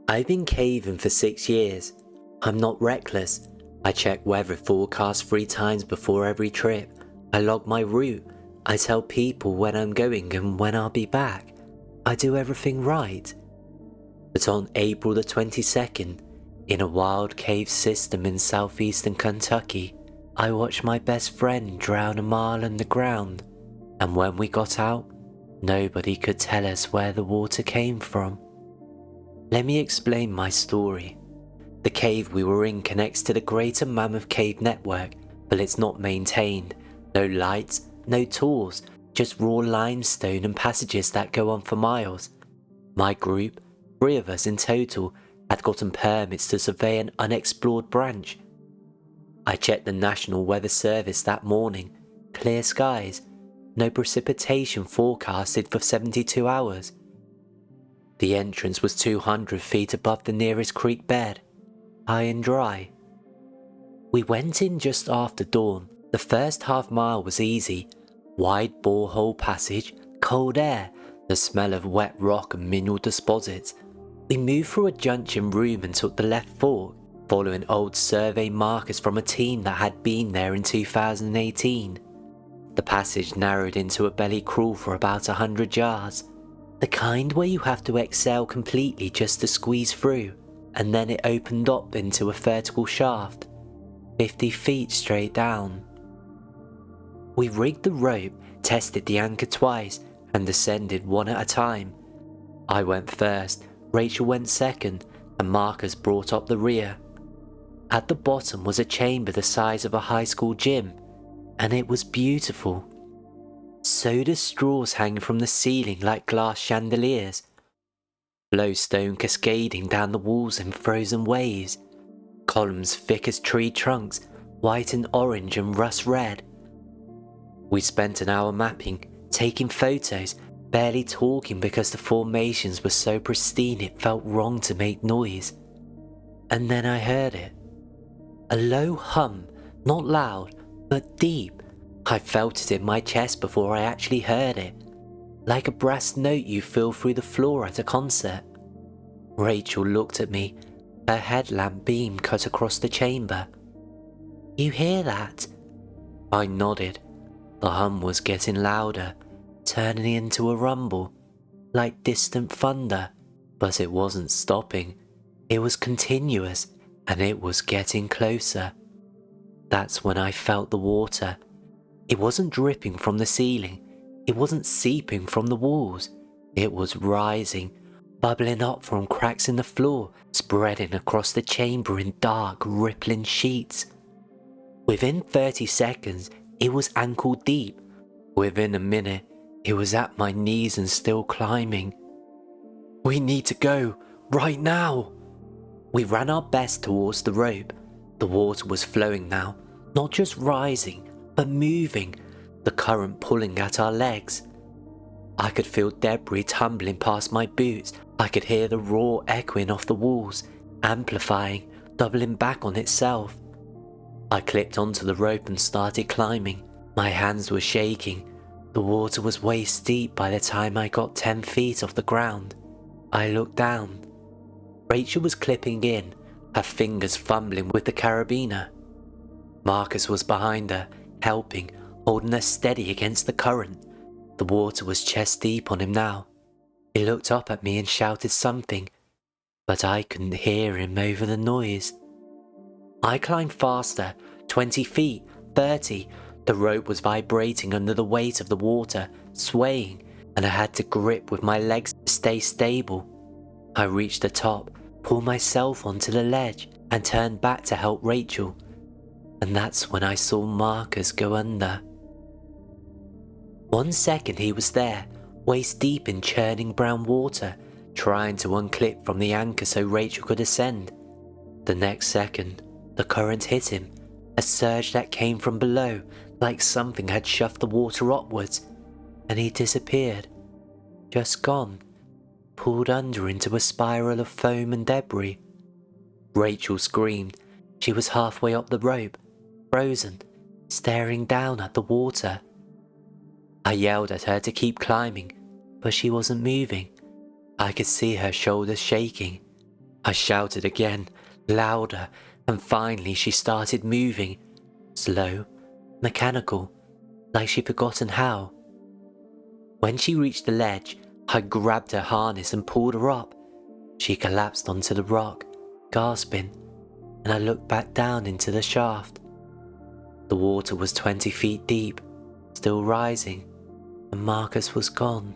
I've been caving for 6 years. I'm not reckless. I check weather forecasts 3 times before every trip. I log my route. I tell people when I'm going and when I'll be back. I do everything right. But on April the 22nd, in a wild cave system in southeastern Kentucky, I watched my best friend drown a mile underground. And when we got out, nobody could tell us where the water came from. Let me explain my story. The cave we were in connects to the greater Mammoth cave network, but it's not maintained. No lights, no tours, just raw limestone and passages that go on for miles. My group, 3 of us in total, had gotten permits to survey an unexplored branch. I checked the National Weather Service that morning. Clear skies, no precipitation forecasted for 72 hours. The entrance was 200 feet above the nearest creek bed, high and dry. We went in just after dawn. The first half mile was easy. Wide borehole passage, cold air, the smell of wet rock and mineral deposits. We moved through a junction room and took the left fork, following old survey markers from a team that had been there in 2018. The passage narrowed into a belly crawl for about 100 yards. The kind where you have to exhale completely just to squeeze through, and then it opened up into a vertical shaft, 50 feet straight down. We rigged the rope, tested the anchor twice, and descended one at a time. I went first, Rachel went second, and Marcus brought up the rear. At the bottom was a chamber the size of a high school gym, and it was beautiful. Soda straws hanging from the ceiling like glass chandeliers. Glowstone cascading down the walls in frozen waves. Columns thick as tree trunks, white and orange and rust red. We spent an hour mapping, taking photos, barely talking because the formations were so pristine it felt wrong to make noise. And then I heard it. A low hum, not loud, but deep. I felt it in my chest before I actually heard it, like a brass note you feel through the floor at a concert. Rachel looked at me, her headlamp beam cut across the chamber. "You hear that?" I nodded. The hum was getting louder, turning into a rumble, like distant thunder, but it wasn't stopping. It was continuous, and it was getting closer. That's when I felt the water. It wasn't dripping from the ceiling. It wasn't seeping from the walls. It was rising, bubbling up from cracks in the floor, spreading across the chamber in dark, rippling sheets. Within 30 seconds, it was ankle deep. Within a minute, it was at my knees and still climbing. "We need to go, right now!" We ran our best towards the rope. The water was flowing now, not just rising, but moving, the current pulling at our legs. I could feel debris tumbling past my boots. I could hear the roar echoing off the walls, amplifying, doubling back on itself. I clipped onto the rope and started climbing. My hands were shaking. The water was waist deep by the time I got 10 feet off the ground. I looked down. Rachel was clipping in, her fingers fumbling with the carabiner. Marcus was behind her, helping, holding her steady against the current. The water was chest deep on him now. He looked up at me and shouted something, but I couldn't hear him over the noise. I climbed faster, 20 feet, 30. The rope was vibrating under the weight of the water, swaying, and I had to grip with my legs to stay stable. I reached the top, pulled myself onto the ledge, and turned back to help Rachel. And that's when I saw Marcus go under. 1 second he was there, waist deep in churning brown water, trying to unclip from the anchor so Rachel could ascend. The next second, the current hit him, a surge that came from below, like something had shoved the water upwards, and he disappeared, just gone, pulled under into a spiral of foam and debris. Rachel screamed. She was halfway up the rope, frozen, staring down at the water. I yelled at her to keep climbing, but she wasn't moving. I could see her shoulders shaking. I shouted again, louder, and finally she started moving. Slow, mechanical, like she'd forgotten how. When she reached the ledge, I grabbed her harness and pulled her up. She collapsed onto the rock, gasping, and I looked back down into the shaft. The water was 20 feet deep, still rising, and Marcus was gone.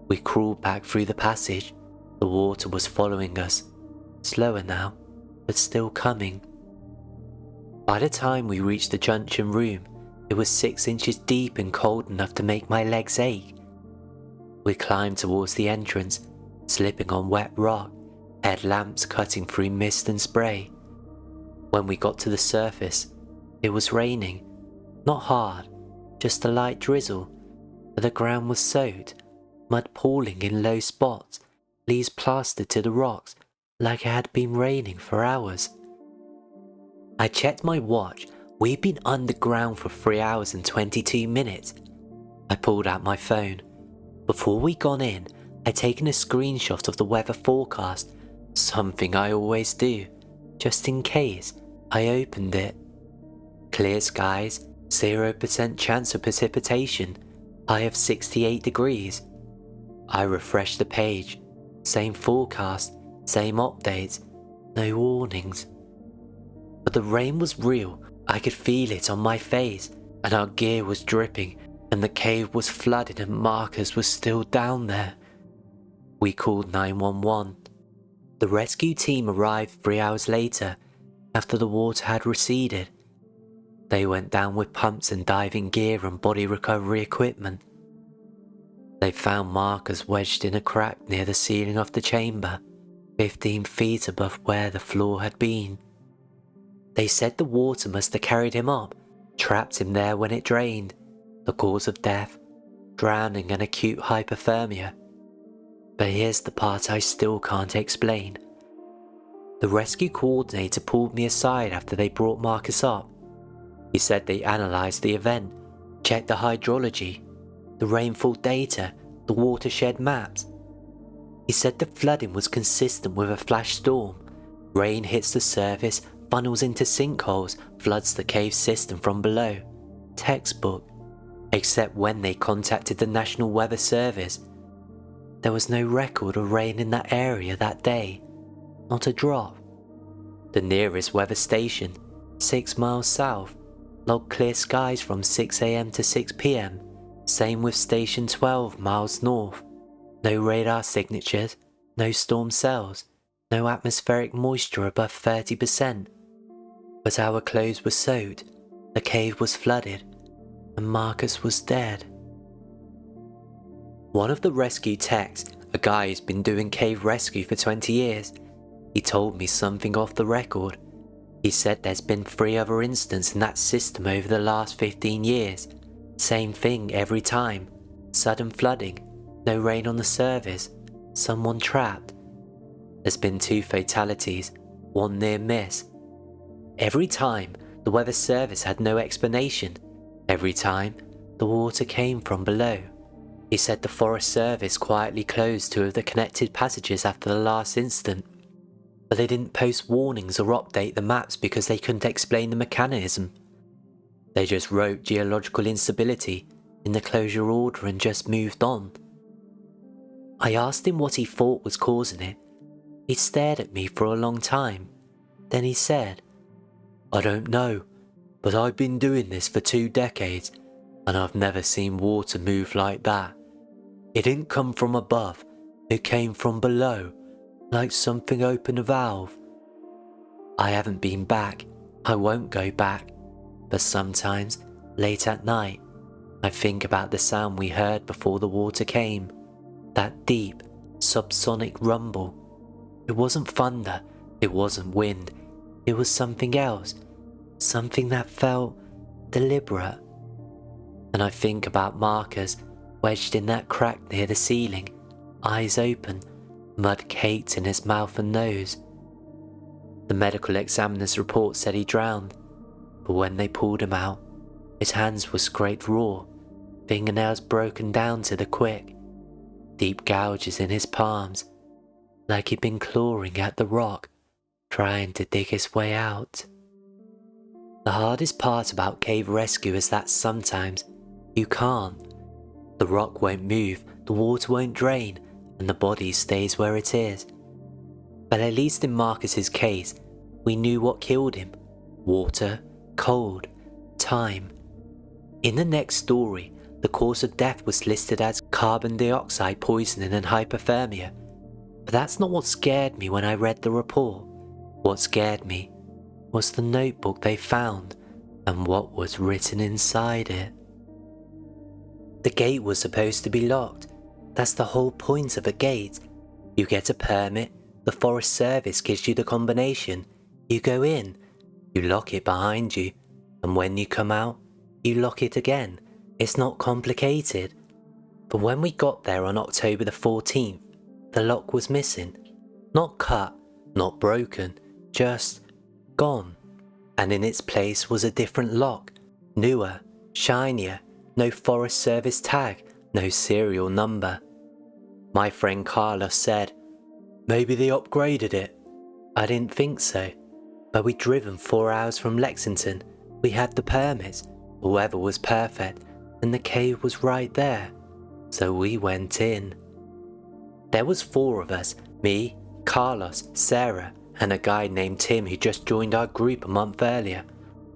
We crawled back through the passage. The water was following us, slower now, but still coming. By the time we reached the junction room, it was 6 inches deep and cold enough to make my legs ache. We climbed towards the entrance, slipping on wet rock, headlamps cutting through mist and spray. When we got to the surface, it was raining. Not hard, just a light drizzle, but the ground was soaked, mud pooling in low spots, leaves plastered to the rocks like it had been raining for hours. I checked my watch. We'd been underground for 3 hours and 22 minutes. I pulled out my phone. Before we gone in, I'd taken a screenshot of the weather forecast, something I always do, just in case. I opened it. Clear skies, 0% chance of precipitation, high of 68 degrees. I refreshed the page. Same forecast, same updates, no warnings. But the rain was real. I could feel it on my face, and our gear was dripping, and the cave was flooded and Marcus was still down there. We called 911. The rescue team arrived 3 hours later, after the water had receded. They went down with pumps and diving gear and body recovery equipment. They found Marcus wedged in a crack near the ceiling of the chamber, 15 feet above where the floor had been. They said the water must have carried him up, trapped him there when it drained. The cause of death, drowning and acute hypothermia. But here's the part I still can't explain. The rescue coordinator pulled me aside after they brought Marcus up. He said they analysed the event, checked the hydrology, the rainfall data, the watershed maps. He said the flooding was consistent with a flash storm. Rain hits the surface, funnels into sinkholes, floods the cave system from below. Textbook. Except when they contacted the National Weather Service. There was no record of rain in that area that day. Not a drop. The nearest weather station, 6 miles south, logged clear skies from 6 AM to 6 PM. Same with station 12 miles north. No radar signatures, no storm cells, no atmospheric moisture above 30%. But our clothes were soaked, the cave was flooded, and Marcus was dead. One of the rescue techs, a guy who's been doing cave rescue for 20 years, he told me something off the record. He said there's been 3 other incidents in that system over the last 15 years. Same thing every time. Sudden flooding, no rain on the surface, someone trapped. There's been 2 fatalities, 1 near miss. Every time, the weather service had no explanation. Every time, the water came from below. He said the Forest Service quietly closed 2 of the connected passages after the last incident. But they didn't post warnings or update the maps because they couldn't explain the mechanism. They just wrote geological instability in the closure order and just moved on. I asked him what he thought was causing it. He stared at me for a long time. Then he said, "I don't know, but I've been doing this for 2 decades, and I've never seen water move like that. It didn't come from above, it came from below, like something opened a valve. I haven't been back, I won't go back, but sometimes, late at night, I think about the sound we heard before the water came, that deep, subsonic rumble. It wasn't thunder, it wasn't wind, it was something else, something that felt deliberate. And I think about Marcus wedged in that crack near the ceiling, eyes open, mud caked in his mouth and nose. The medical examiner's report said he drowned, but when they pulled him out, his hands were scraped raw, fingernails broken down to the quick, deep gouges in his palms. like he'd been clawing at the rock, trying to dig his way out. The hardest part about cave rescue is that sometimes you can't. The rock won't move, the water won't drain, and the body stays where it is. But at least in Marcus's case, we knew what killed him: water, cold, time. In the next story, the cause of death was listed as carbon dioxide poisoning and hypothermia. But that's not what scared me when I read the report. What scared me was the notebook they found and what was written inside it. The gate was supposed to be locked. That's the whole point of a gate. You get a permit, the Forest Service gives you the combination, you go in, you lock it behind you, and when you come out, you lock it again. It's not complicated. But when we got there on October the 14th, the lock was missing. Not cut, not broken, just gone. And in its place was a different lock, newer, shinier, no Forest Service tag, no serial number. My friend Carlos said, "Maybe they upgraded it." I didn't think so, but we'd driven 4 hours from Lexington. We had the permits, the weather was perfect, and the cave was right there. So we went in. There was 4 of us, me, Carlos, Sarah, and a guy named Tim who just joined our group a month earlier.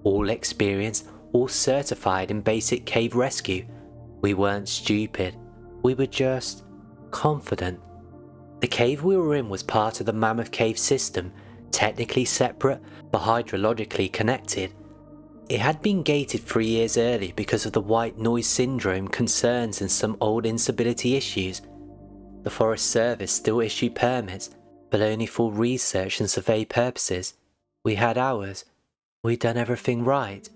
All experienced, all certified in basic cave rescue. We weren't stupid. We were just confident. The cave we were in was part of the Mammoth cave system, technically separate but hydrologically connected. It had been gated 3 years early because of the white noise syndrome concerns and some old instability issues. The Forest Service still issued permits, but only for research and survey purposes. We had ours. We'd done everything right,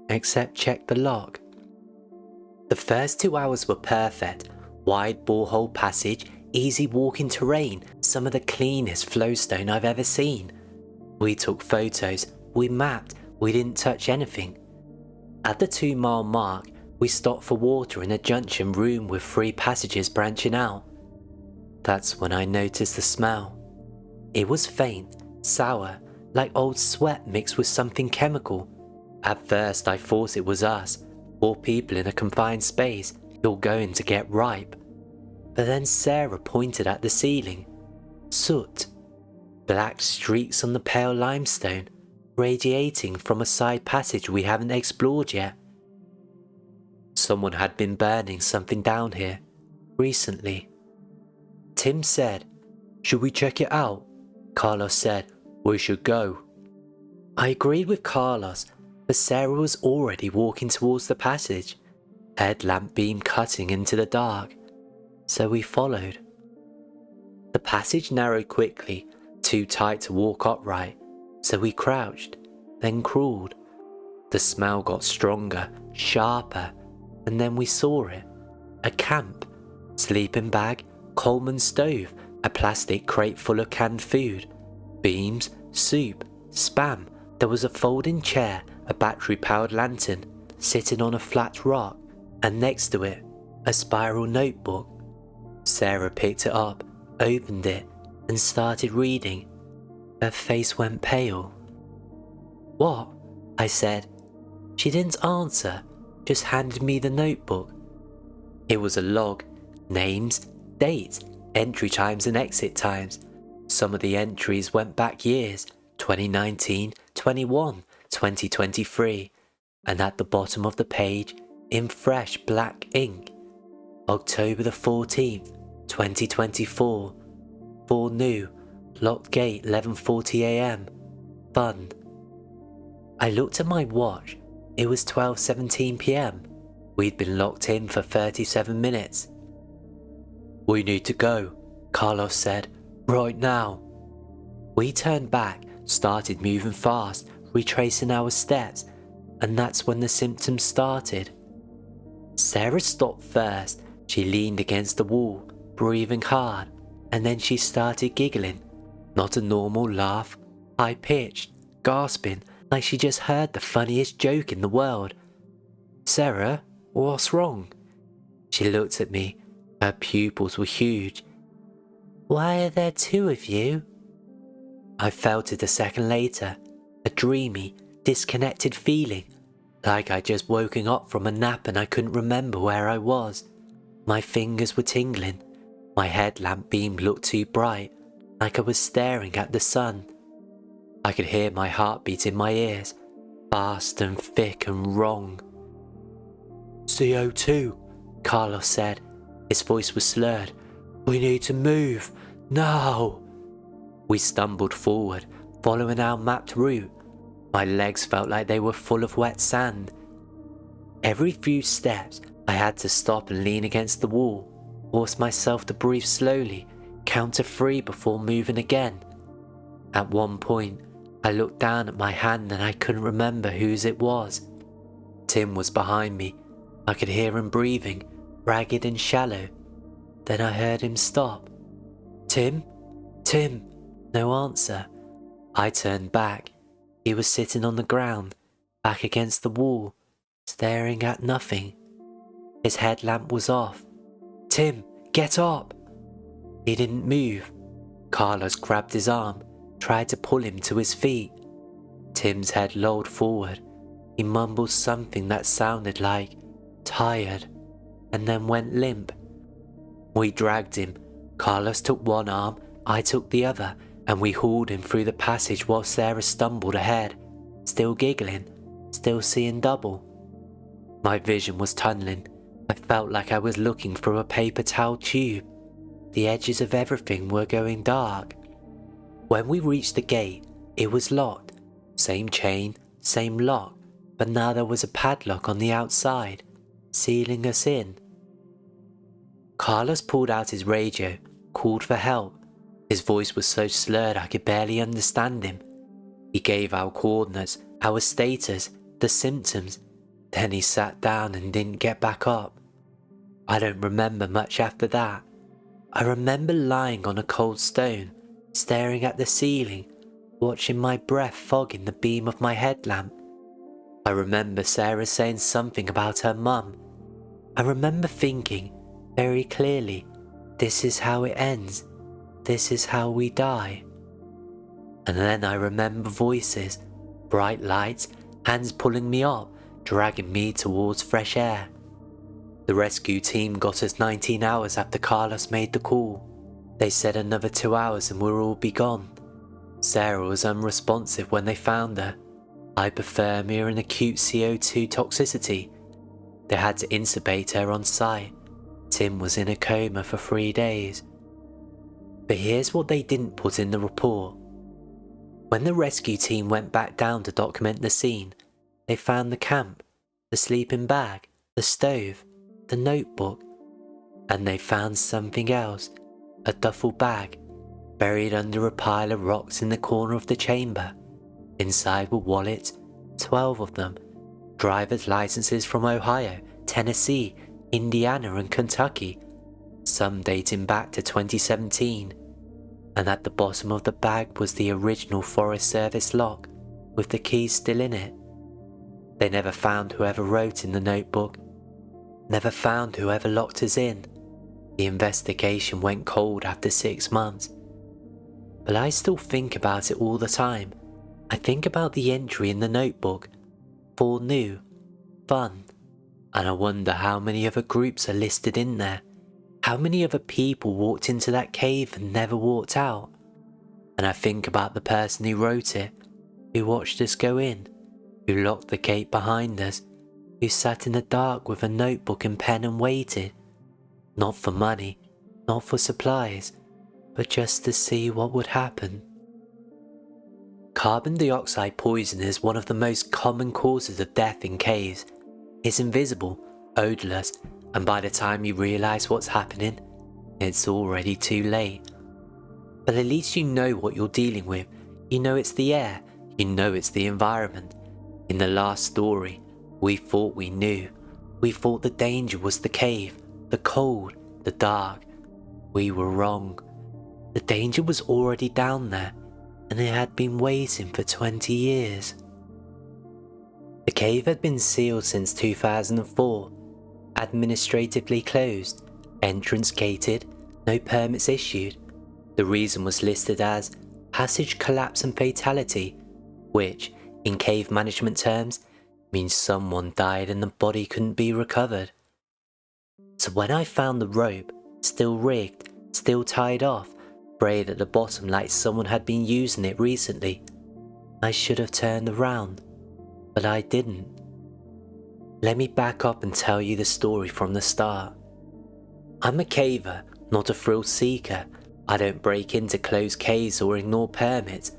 except check the lock. The first 2 hours were perfect. Wide borehole passage, easy walking terrain, some of the cleanest flowstone I've ever seen. We took photos, we mapped, we didn't touch anything. At the 2-mile mark, we stopped for water in a junction room with 3 passages branching out. That's when I noticed the smell. It was faint, sour, like old sweat mixed with something chemical. At first I thought it was us, 4 people in a confined space, you're going to get ripe. But then Sarah pointed at the ceiling. Soot. Black streaks on the pale limestone, radiating from a side passage we haven't explored yet. Someone had been burning something down here, recently. Tim said, "Should we check it out?" Carlos said, "We should go." I agreed with Carlos, but Sarah was already walking towards the passage, headlamp beam cutting into the dark, so we followed. The passage narrowed quickly, too tight to walk upright, so we crouched, then crawled. The smell got stronger, sharper, and then we saw it. A camp, sleeping bag, Coleman stove, a plastic crate full of canned food, beans, soup, spam. There was a folding chair, a battery-powered lantern, sitting on a flat rock, and next to it, a spiral notebook. Sarah picked it up, opened it, and started reading. Her face went pale. "What?" I said. She didn't answer, just handed me the notebook. It was a log, names, dates, entry times and exit times. Some of the entries went back years, 2019, 21, 2023, and at the bottom of the page, in fresh black ink, October the 14th, 2024, 4 new, locked gate 11:40 AM, fun. I looked at my watch. It was 12:17 PM. We'd been locked in for 37 minutes. "We need to go," Carlos said, "right now." We turned back, started moving fast, retracing our steps, and that's when the symptoms started. Sarah stopped first. She leaned against the wall, breathing hard, and then she started giggling. Not a normal laugh, high-pitched, gasping, like she just heard the funniest joke in the world. "Sarah, what's wrong?" She looked at me. Her pupils were huge. Why are there two of you? I felt it a second later, a dreamy, disconnected feeling, like I'd just woken up from a nap and I couldn't remember where I was. My fingers were tingling, my headlamp beam looked too bright, like I was staring at the sun. I could hear my heartbeat in my ears, fast and thick and wrong. CO2, Carlos said. His voice was slurred. We need to move, now. We stumbled forward, following our mapped route. My legs felt like they were full of wet sand. Every few steps, I had to stop and lean against the wall, force myself to breathe slowly, count to 3 before moving again. At one point, I looked down at my hand and I couldn't remember whose it was. Tim was behind me. I could hear him breathing, ragged and shallow. Then I heard him stop. Tim? Tim? No answer. I turned back. He was sitting on the ground, back against the wall, staring at nothing. His headlamp was off. Tim, get up! He didn't move. Carlos grabbed his arm, tried to pull him to his feet. Tim's head lolled forward. He mumbled something that sounded like tired, and then went limp. We dragged him. Carlos took one arm, I took the other, and we hauled him through the passage while Sarah stumbled ahead, still giggling, still seeing double. My vision was tunneling. I felt like I was looking through a paper towel tube. The edges of everything were going dark. When we reached the gate, it was locked. Same chain, same lock, but now there was a padlock on the outside, sealing us in. Carlos pulled out his radio, called for help. His voice was so slurred I could barely understand him. He gave our coordinates, our status, the symptoms. Then he sat down and didn't get back up. I don't remember much after that. I remember lying on a cold stone, staring at the ceiling, watching my breath fog in the beam of my headlamp. I remember Sarah saying something about her mum. I remember thinking, very clearly, this is how it ends. This is how we die. And then I remember voices, bright lights, hands pulling me up, dragging me towards fresh air. The rescue team got us 19 hours after Carlos made the call. They said another 2 hours and we'll all be gone. Sarah was unresponsive when they found her. Hypothermia and acute CO2 toxicity. They had to intubate her on site. Tim was in a coma for 3 days. But here's what they didn't put in the report. When the rescue team went back down to document the scene, they found the camp, the sleeping bag, the stove, the notebook, and they found something else, a duffel bag, buried under a pile of rocks in the corner of the chamber. Inside were wallets, 12 of them, driver's licenses from Ohio, Tennessee, Indiana and Kentucky, some dating back to 2017, and at the bottom of the bag was the original Forest Service lock, with the keys still in it. They never found whoever wrote in the notebook, never found whoever locked us in. The investigation went cold after 6 months. But I still think about it all the time. I think about the entry in the notebook, for new, fun, and I wonder how many other groups are listed in there. How many other people walked into that cave and never walked out? And I think about the person who wrote it, who watched us go in, who locked the gate behind us, who sat in the dark with a notebook and pen and waited, not for money, not for supplies, but just to see what would happen. Carbon dioxide poison is one of the most common causes of death in caves. It's invisible, odorless, and by the time you realise what's happening, it's already too late. But at least you know what you're dealing with. You know it's the air, you know it's the environment. In the last story, we thought we knew. We thought the danger was the cave, the cold, the dark. We were wrong. The danger was already down there, and it had been waiting for 20 years. The cave had been sealed since 2004, administratively closed, entrance gated, no permits issued. The reason was listed as passage collapse and fatality, which, in cave management terms, means someone died and the body couldn't be recovered. So when I found the rope, still rigged, still tied off, frayed at the bottom like someone had been using it recently, I should have turned around, but I didn't. Let me back up and tell you the story from the start. I'm a caver, not a thrill seeker. I don't break into closed caves or ignore permits.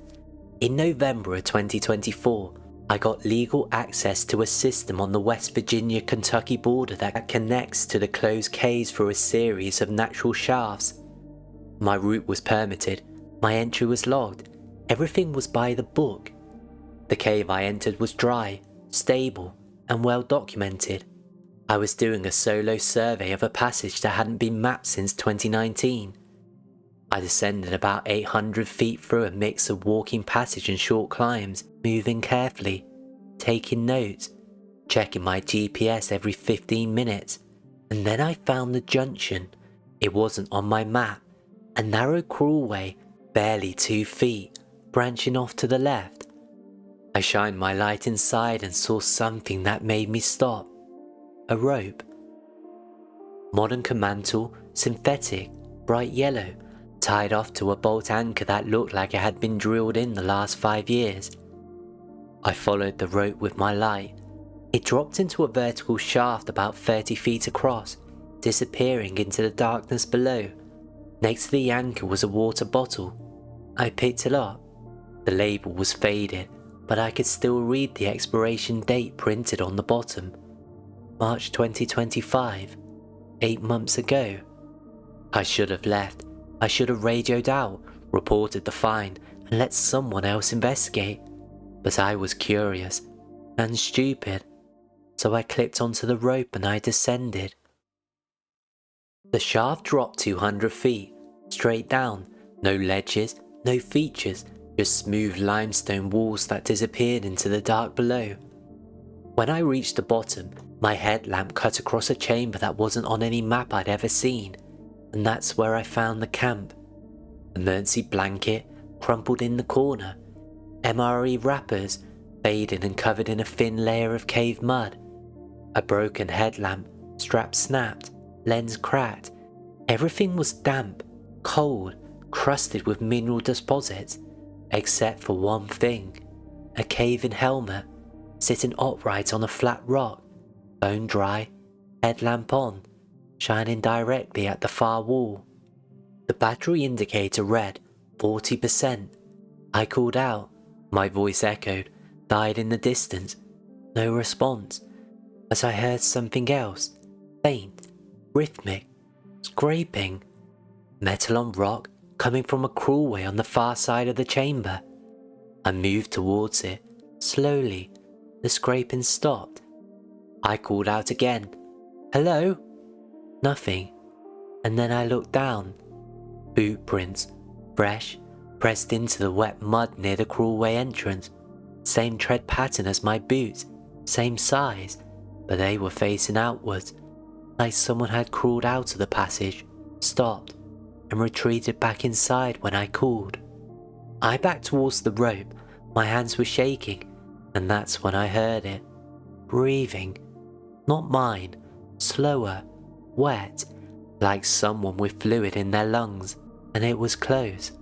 In November of 2024, I got legal access to a system on the West Virginia-Kentucky border that connects to the closed caves through a series of natural shafts. My route was permitted, my entry was logged, everything was by the book. The cave I entered was dry, stable, and well documented. I was doing a solo survey of a passage that hadn't been mapped since 2019. I descended about 800 feet through a mix of walking passage and short climbs, moving carefully, taking notes, checking my GPS every 15 minutes, and then I found the junction. It wasn't on my map, a narrow crawlway, barely 2 feet, branching off to the left. I shined my light inside and saw something that made me stop. A rope. Modern command tool, synthetic, bright yellow, tied off to a bolt anchor that looked like it had been drilled in the last 5 years. I followed the rope with my light. It dropped into a vertical shaft about 30 feet across, disappearing into the darkness below. Next to the anchor was a water bottle. I picked it up. The label was faded, but I could still read the expiration date printed on the bottom. March 2025, 8 months ago. I should have left. I should have radioed out, reported the find, and let someone else investigate. But I was curious and stupid, so I clicked onto the rope and I descended. The shaft dropped 200 feet, straight down, no ledges, no features, just smooth limestone walls that disappeared into the dark below. When I reached the bottom, my headlamp cut across a chamber that wasn't on any map I'd ever seen, and that's where I found the camp. Emergency blanket crumpled in the corner, MRE wrappers faded and covered in a thin layer of cave mud, a broken headlamp, strap snapped, lens cracked. Everything was damp, cold, crusted with mineral deposits, except for one thing, a cave-in helmet, sitting upright on a flat rock, bone dry, headlamp on, shining directly at the far wall. The battery indicator read 40%. I called out. My voice echoed, died in the distance. No response. But I heard something else, faint, rhythmic, scraping. Metal on rock coming from a crawlway on the far side of the chamber. I moved towards it, slowly. The scraping stopped. I called out again. Hello? Nothing. And then I looked down. Boot prints, fresh, pressed into the wet mud near the crawlway entrance. Same tread pattern as my boots, same size, but they were facing outwards, like someone had crawled out of the passage, stopped, and retreated back inside when I called. I backed towards the rope, my hands were shaking, and that's when I heard it. Breathing. Not mine, slower, wet, like someone with fluid in their lungs, and it was close.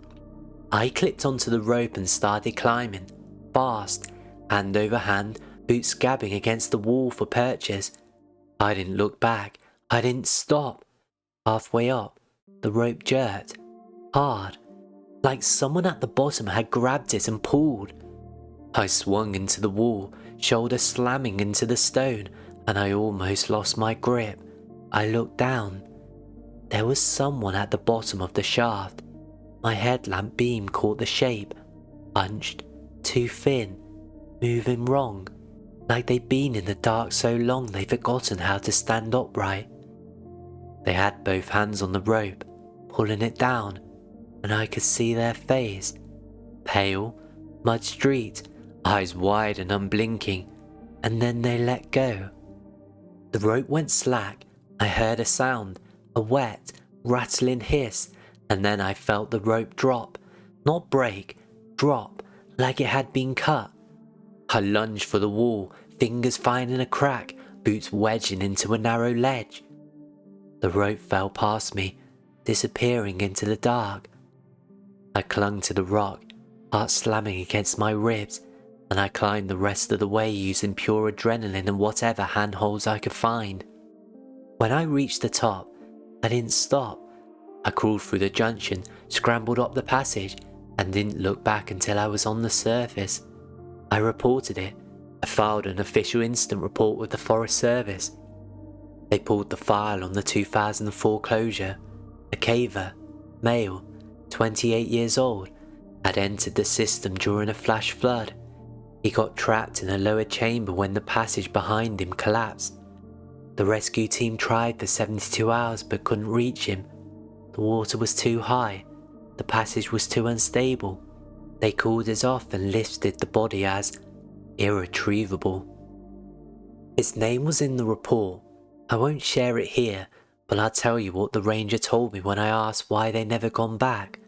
I clipped onto the rope and started climbing, fast, hand over hand, boots scabbing against the wall for purchase. I didn't look back, I didn't stop. Halfway up, the rope jerked, hard, like someone at the bottom had grabbed it and pulled. I swung into the wall, shoulder slamming into the stone, and I almost lost my grip. I looked down. There was someone at the bottom of the shaft. My headlamp beam caught the shape, hunched, too thin, moving wrong, like they'd been in the dark so long they'd forgotten how to stand upright. They had both hands on the rope, pulling it down, and I could see their face. Pale, mud-streaked, eyes wide and unblinking, and then they let go. The rope went slack. I heard a sound, a wet, rattling hiss, and then I felt the rope drop, not break, drop, like it had been cut. I lunged for the wall, fingers finding a crack, boots wedging into a narrow ledge. The rope fell past me, disappearing into the dark. I clung to the rock, heart slamming against my ribs, and I climbed the rest of the way using pure adrenaline and whatever handholds I could find. When I reached the top, I didn't stop. I crawled through the junction, scrambled up the passage, and didn't look back until I was on the surface. I reported it. I filed an official incident report with the Forest Service. They pulled the file on the 2004 closure. A caver, male, 28 years old, had entered the system during a flash flood. He got trapped in a lower chamber when the passage behind him collapsed. The rescue team tried for 72 hours but couldn't reach him. The water was too high. The passage was too unstable. They called us off and listed the body as irretrievable. His name was in the report. I won't share it here, but I'll tell you what the ranger told me when I asked why they never gone back.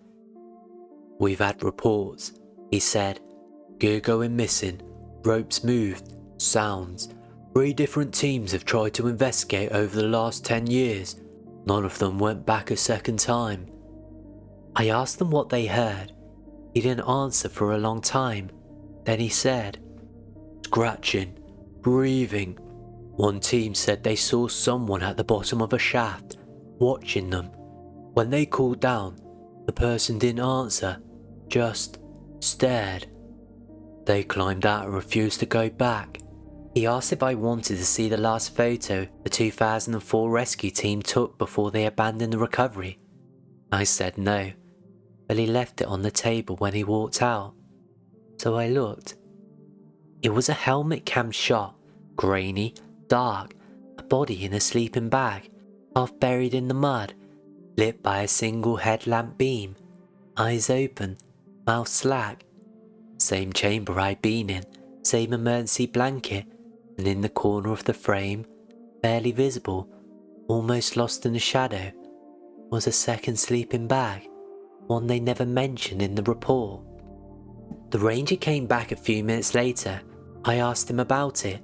"We've had reports," he said. "Gear going missing, ropes moved, sounds. 3 different teams have tried to investigate over the last 10 years. None of them went back a second time." I asked them what they heard. He didn't answer for a long time. Then he said, "Scratching, breathing. One team said they saw someone at the bottom of a shaft, watching them. When they called down, the person didn't answer, just stared. They climbed out and refused to go back." He asked if I wanted to see the last photo the 2004 rescue team took before they abandoned the recovery. I said no, but he left it on the table when he walked out. So I looked. It was a helmet cam shot, grainy, dark, a body in a sleeping bag, half buried in the mud, lit by a single headlamp beam, eyes open, mouth slack. Same chamber I'd been in, same emergency blanket, and in the corner of the frame, barely visible, almost lost in the shadow, was a second sleeping bag, one they never mentioned in the report. The ranger came back a few minutes later. I asked him about it.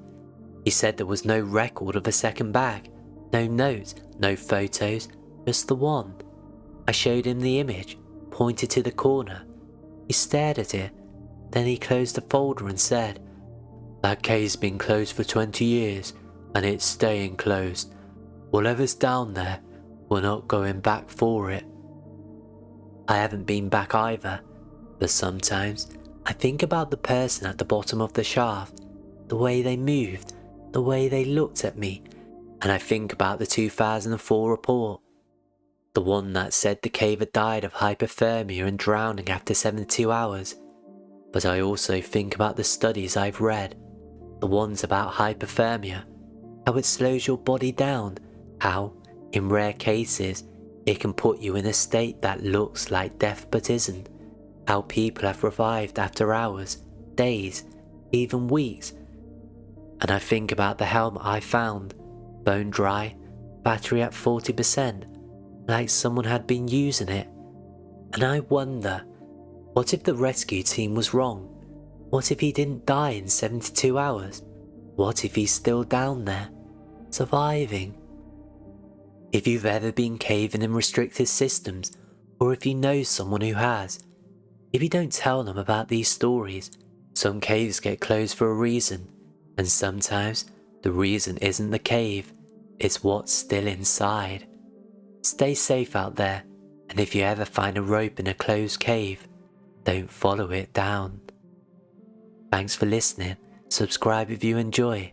He said there was no record of a second bag, no notes, no photos, just the one. I showed him the image, pointed to the corner. He stared at it, then he closed the folder and said, "That cave's been closed for 20 years, and it's staying closed. Whatever's down there, we're not going back for it." I haven't been back either, but sometimes I think about the person at the bottom of the shaft, the way they moved, the way they looked at me, and I think about the 2004 report, the one that said the caver died of hypothermia and drowning after 72 hours. But I also think about the studies I've read, the ones about hypothermia, how it slows your body down, how, in rare cases, it can put you in a state that looks like death but isn't, how people have revived after hours, days, even weeks. And I think about the helmet I found, bone dry, battery at 40%, like someone had been using it. And I wonder, what if the rescue team was wrong? What if he didn't die in 72 hours? What if he's still down there, surviving? If you've ever been caving in restricted systems, or if you know someone who has, if you don't tell them about these stories, some caves get closed for a reason, and sometimes the reason isn't the cave, it's what's still inside. Stay safe out there, and if you ever find a rope in a closed cave, don't follow it down. Thanks for listening. Subscribe if you enjoy.